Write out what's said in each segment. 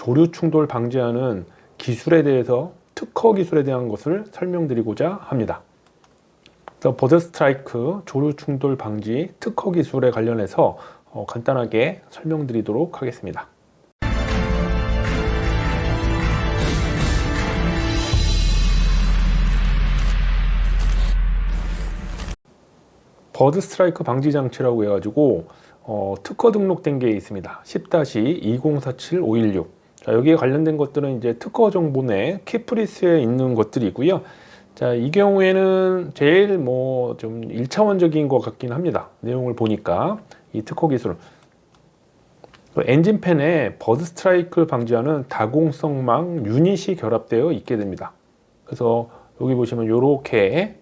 조류 충돌 방지하는 기술에 대해서 특허 기술에 대한 것을 설명드리고자 합니다. 그래서 버드 스트라이크 조류 충돌 방지 특허 기술에 관련해서 간단하게 설명드리도록 하겠습니다. 버드 스트라이크 방지 장치라고 해가지고 특허 등록된 게 있습니다. 10-2047516. 자, 여기에 관련된 것들은 이제 특허 정보내 키프리스에 있는 것들이고요. 자, 이 경우에는 제일 좀 1차원적인 것 같긴 합니다. 내용을 보니까 이 특허 기술. 엔진팬에 버드 스트라이크를 방지하는 다공성망 유닛이 결합되어 있게 됩니다. 그래서 여기 보시면 이렇게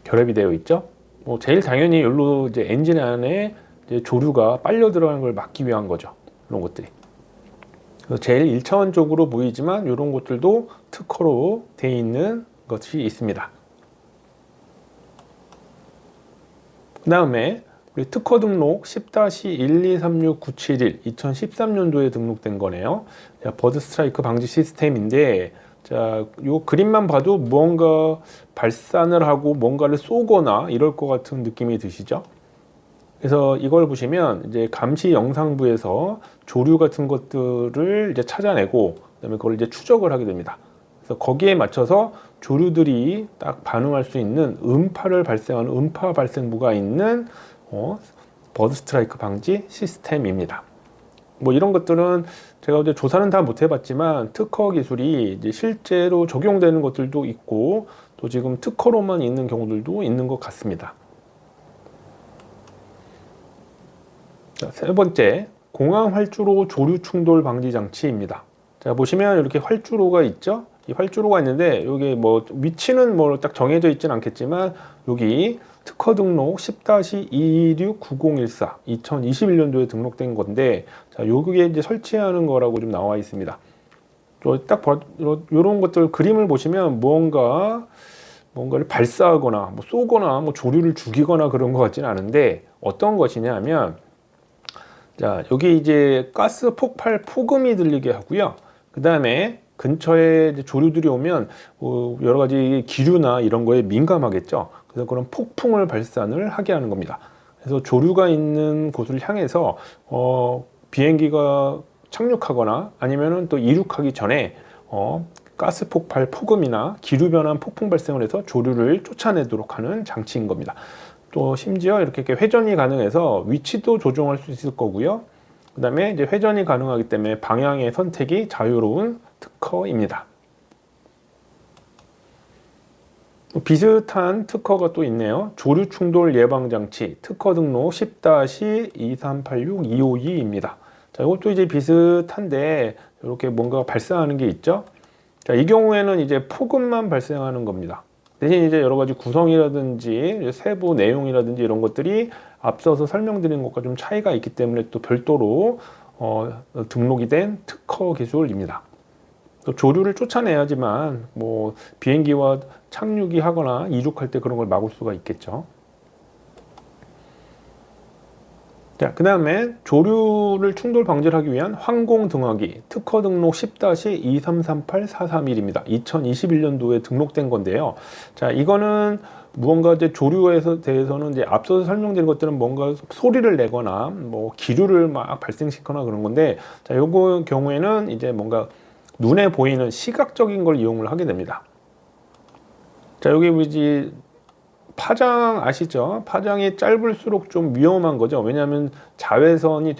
결합이 되어 있죠. 제일 당연히 여기로 이제 엔진 안에 이제 조류가 빨려 들어가는 걸 막기 위한 거죠. 이런 것들이. 그래서 제일 1차원적으로 보이지만 이런 것들도 특허로 되어 있는 것이 있습니다. 그 다음에 우리 특허 등록 10-1236971 2013년도에 등록된 거네요. 버드 스트라이크 방지 시스템인데, 자, 요 그림만 봐도 무언가 발산을 하고 뭔가를 쏘거나 이럴 것 같은 느낌이 드시죠? 그래서 이걸 보시면 이제 감시 영상부에서 조류 같은 것들을 이제 찾아내고, 그다음에 그걸 이제 추적을 하게 됩니다. 그래서 거기에 맞춰서 조류들이 딱 반응할 수 있는 음파를 발생하는 음파 발생부가 있는 버드 스트라이크 방지 시스템입니다. 이런 것들은 제가 이제 조사는 다 못 해봤지만 특허 기술이 이제 실제로 적용되는 것들도 있고, 또 지금 특허로만 있는 경우들도 있는 것 같습니다. 자, 세 번째, 공항 활주로 조류 충돌 방지 장치입니다. 자, 보시면 이렇게 활주로가 있죠. 이 활주로가 있는데 여기 위치는 딱 정해져 있지는 않겠지만, 여기 특허 등록 10-2269014 2021년도에 등록된 건데, 자, 여기에 이제 설치하는 거라고 좀 나와 있습니다. 딱 이런 것들 그림을 보시면 뭔가를 발사하거나 쏘거나 조류를 죽이거나 그런 것 같지는 않은데, 어떤 것이냐 하면, 자, 여기 이제 가스 폭발 폭음이 들리게 하고요. 그 다음에 근처에 이제 조류들이 오면 여러 가지 기류나 이런 거에 민감하겠죠. 그래서 그런 폭풍을 발산을 하게 하는 겁니다. 그래서 조류가 있는 곳을 향해서 비행기가 착륙하거나 아니면은 또 이륙하기 전에 가스 폭발 폭음이나 기류 변환 폭풍 발생을 해서 조류를 쫓아내도록 하는 장치인 겁니다. 또 심지어 이렇게 회전이 가능해서 위치도 조정할 수 있을 거고요. 그 다음에 이제 회전이 가능하기 때문에 방향의 선택이 자유로운 특허입니다. 비슷한 특허가 또 있네요. 조류 충돌 예방 장치 특허 등록 10-2386252입니다. 자, 이것도 이제 비슷한데 이렇게 뭔가 발생하는 게 있죠. 자, 이 경우에는 이제 폭음만 발생하는 겁니다. 대신 이제 여러 가지 구성이라든지 세부 내용이라든지 이런 것들이 앞서서 설명드린 것과 좀 차이가 있기 때문에 또 별도로 등록이 된 특허 기술입니다. 또 조류를 쫓아내야지만 비행기와 착륙이 하거나 이륙할 때 그런 걸 막을 수가 있겠죠. 자, 그 다음에 조류를 충돌 방지를 하기 위한 항공 등하기 특허 등록 10-2338431입니다. 2021년도에 등록된 건데요. 자, 이거는 무언가 이제 조류에 대해서는 이제 앞서서 설명드린 것들은 뭔가 소리를 내거나 기류를 막 발생시키거나 그런 건데, 자, 요거 경우에는 이제 뭔가 눈에 보이는 시각적인 걸 이용을 하게 됩니다. 자, 여기 이제 파장 아시죠? 파장이 짧을수록 좀 위험한 거죠. 왜냐하면 자외선이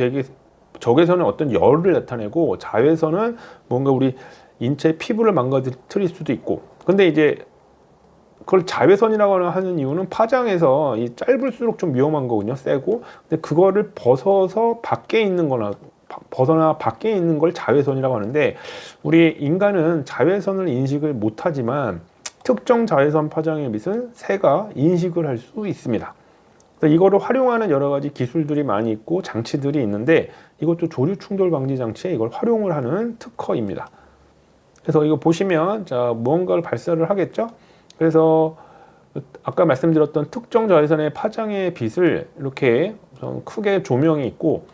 적외선은 어떤 열을 나타내고, 자외선은 뭔가 우리 인체 피부를 망가뜨릴 수도 있고, 근데 이제 그걸 자외선이라고 하는 이유는 파장에서 이 짧을수록 좀 위험한 거거든요. 세고. 근데 그거를 벗어나 밖에 있는 걸 자외선이라고 하는데, 우리 인간은 자외선을 인식을 못하지만 특정 자외선 파장의 빛은 새가 인식을 할 수 있습니다. 이거를 활용하는 여러 가지 기술들이 많이 있고 장치들이 있는데, 이것도 조류 충돌 방지 장치에 이걸 활용을 하는 특허입니다. 그래서 이거 보시면, 자, 무언가를 발사를 하겠죠? 그래서 아까 말씀드렸던 특정 자외선의 파장의 빛을 이렇게 크게 조명이 있고,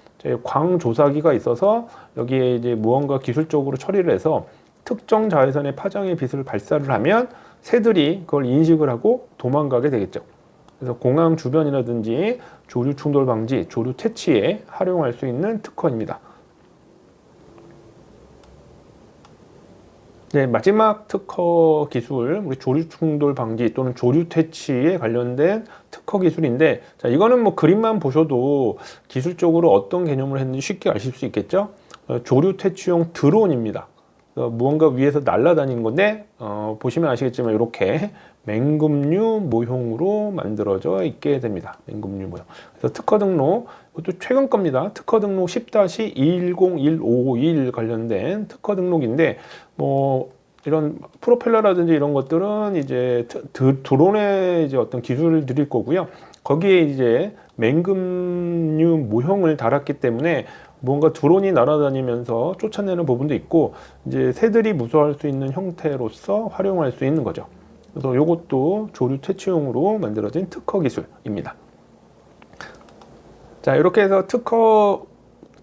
광조사기가 있어서 여기에 이제 무언가 기술적으로 처리를 해서 특정 자외선의 파장의 빛을 발사를 하면 새들이 그걸 인식을 하고 도망가게 되겠죠. 그래서 공항 주변이라든지 조류 충돌 방지, 조류 퇴치에 활용할 수 있는 특허입니다. 네, 마지막 특허 기술, 우리 조류 충돌 방지 또는 조류 퇴치에 관련된 특허 기술인데, 자, 이거는 뭐 그림만 보셔도 기술적으로 어떤 개념을 했는지 쉽게 아실 수 있겠죠? 조류 퇴치용 드론입니다. 무언가 위에서 날아다니는 건데, 보시면 아시겠지만 이렇게 맹금류 모형으로 만들어져 있게 됩니다. 맹금류 모형. 그래서 특허 등록, 이것도 최근 겁니다. 특허 등록 10-101551 관련된 특허 등록인데, 뭐 이런 프로펠러라든지 이런 것들은 이제 드론의 이제 어떤 기술을 드릴 거고요. 거기에 이제 맹금류 모형을 달았기 때문에 뭔가 드론이 날아다니면서 쫓아내는 부분도 있고, 이제 새들이 무서워할 수 있는 형태로서 활용할 수 있는 거죠. 그래서 이것도 조류 퇴치용으로 만들어진 특허 기술입니다. 자, 이렇게 해서 특허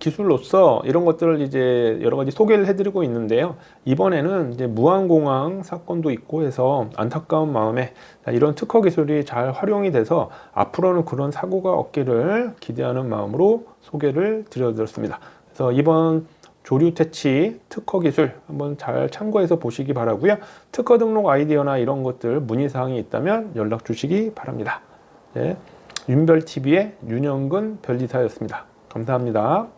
기술로서 이런 것들을 이제 여러 가지 소개를 해드리고 있는데요. 이번에는 이제 무안공항 사건도 있고 해서 안타까운 마음에 이런 특허 기술이 잘 활용이 돼서 앞으로는 그런 사고가 없기를 기대하는 마음으로 소개를 드려드렸습니다. 그래서 이번 조류 퇴치 특허 기술 한번 잘 참고해서 보시기 바라고요. 특허 등록 아이디어나 이런 것들 문의사항이 있다면 연락 주시기 바랍니다. 네, 윤별TV의 윤영근 별리사였습니다. 감사합니다.